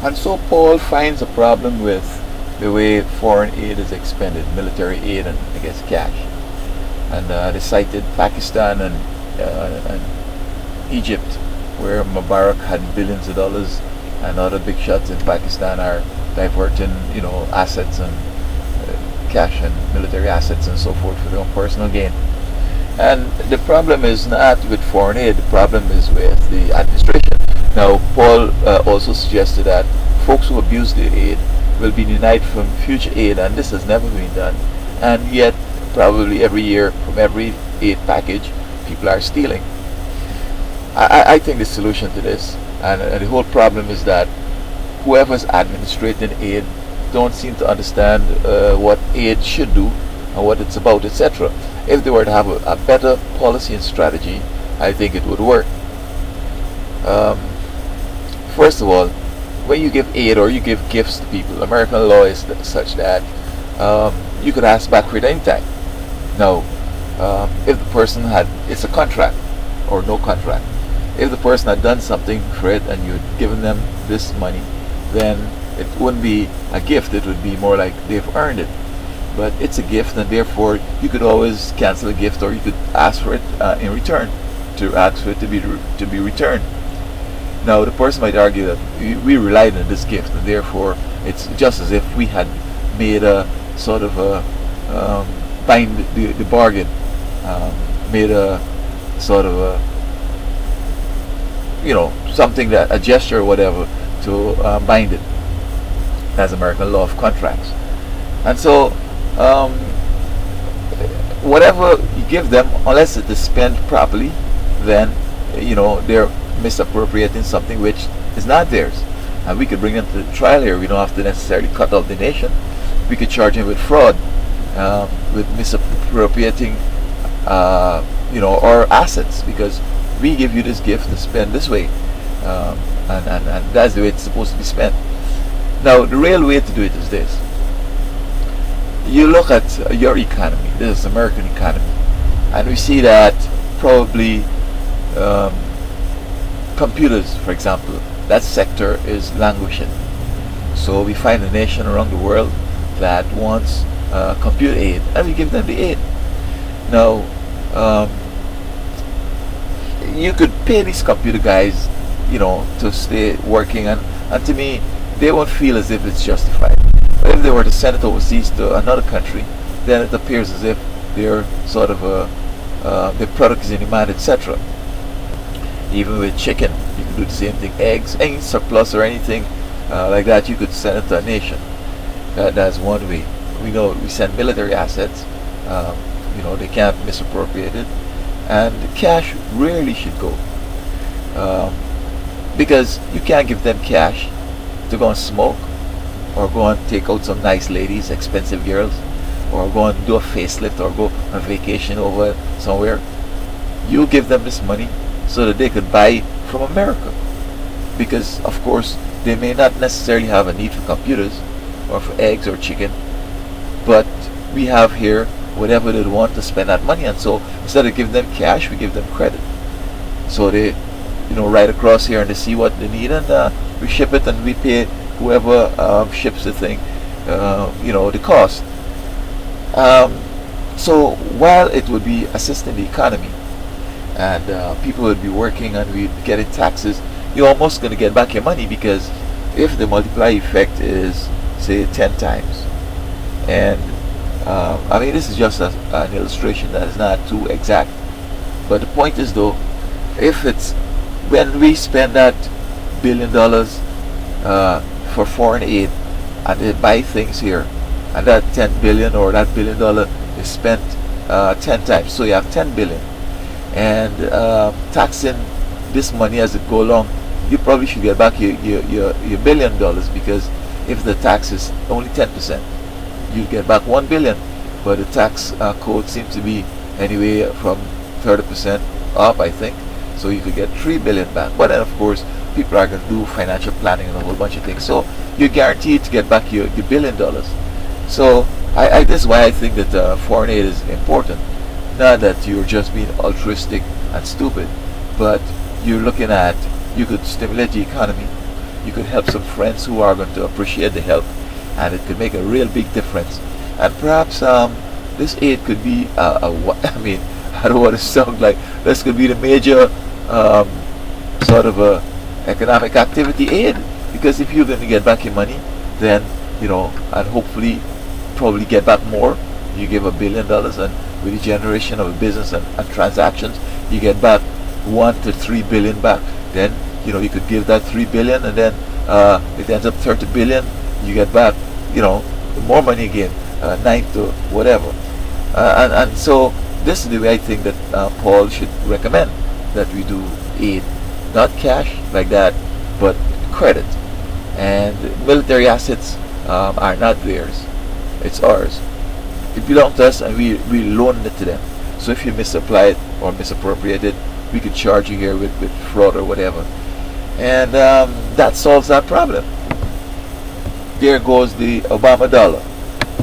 And so Paul finds a problem with the way foreign aid is expended, military aid and I guess cash. And they cited Pakistan and Egypt, where Mubarak had billions of dollars, and other big shots in Pakistan are diverting, assets and cash and military assets and so forth for their own personal gain. And the problem is not with foreign aid, the problem is with the administration. Now, Paul also suggested that folks who abuse the aid will be denied from future aid, and this has never been done. And yet, probably every year, from every aid package, people are stealing. I think the solution to this, and the whole problem is that whoever's administrating aid don't seem to understand what aid should do and what it's about, etc. If they were to have a better policy and strategy, I think it would work. First of all, when you give aid or you give gifts to people, American law is such that you could ask back for it anytime. Now, if the person it's a contract or no contract. If the person had done something for it and you had given them this money, then it wouldn't be a gift, it would be more like they've earned it. But it's a gift, and therefore you could always cancel a gift, or you could ask for it in return, to ask for it to be returned. Now, the person might argue that we relied on this gift, and therefore it's just as if we had made a sort of a bind the bargain, made a sort of a something, that a gesture or whatever to bind it, as American law of contracts. And so whatever you give them, unless it is spent properly, then they're misappropriating something which is not theirs. And we could bring them to the trial here. We don't have to necessarily cut out the nation. We could charge him with fraud, with misappropriating our assets, because we give you this gift to spend this way, and that's the way it's supposed to be spent. Now, the real way to do it is this. You look at your economy. This is American economy, and we see that probably computers, for example, that sector is languishing. So we find a nation around the world that wants computer aid, and we give them the aid. Now, you could pay these computer guys, to stay working, and to me, they won't feel as if it's justified. But if they were to send it overseas to another country, then it appears as if they're sort of their product is in demand, etc. Even with chicken, you could do the same thing. Eggs, any surplus or anything like that, you could send it to a nation. That's one way. We know we send military assets. They can't misappropriate it, and the cash rarely should go, because you can't give them cash to go and smoke, or go and take out some nice ladies, expensive girls, or go and do a facelift, or go on vacation over somewhere. You give them this money so that they could buy from America, because of course they may not necessarily have a need for computers or for eggs or chicken, but we have here whatever they want to spend that money on. So instead of giving them cash, we give them credit. So they right across here, and they see what they need, and we ship it, and we pay whoever ships the thing the cost. So while it would be assisting the economy, and people would be working, and we'd be getting taxes, you're almost going to get back your money, because if the multiply effect is, say, 10 times, and this is just an illustration that is not too exact, but the point is, though, if it's when we spend that $1 billion for foreign aid, and they buy things here, and that 10 billion or that $1 billion is spent 10 times, so you have 10 billion, and taxing this money as it go along, you probably should get back your $1 billion, because if the tax is only 10%, you get back 1 billion, but the tax code seems to be anyway from 30% up, I think, so you could get 3 billion back. But then of course people are going to do financial planning and a whole bunch of things, so you're guaranteed to get back your $1 billion. So this is why I think that foreign aid is important. Not that you're just being altruistic and stupid, but you're looking at, you could stimulate the economy, you could help some friends who are going to appreciate the help, and it could make a real big difference. And perhaps this aid could be I mean, I don't want to sound like this could be the major sort of a economic activity aid, because if you're going to get back your money, then and hopefully probably get back more. You give $1 billion, and with the generation of a business and transactions, you get back 1 to 3 billion back. Then you could give that 3 billion, and then it ends up 30 billion. You get back more money again, 9 to whatever. And so this is the way I think that Paul should recommend that we do aid, not cash like that, but credit. And military assets are not theirs; it's ours. It belongs to us, and we loan it to them. So if you misapply it or misappropriate it, we could charge you here with fraud or whatever, and that solves that problem. There goes the Obama dollar.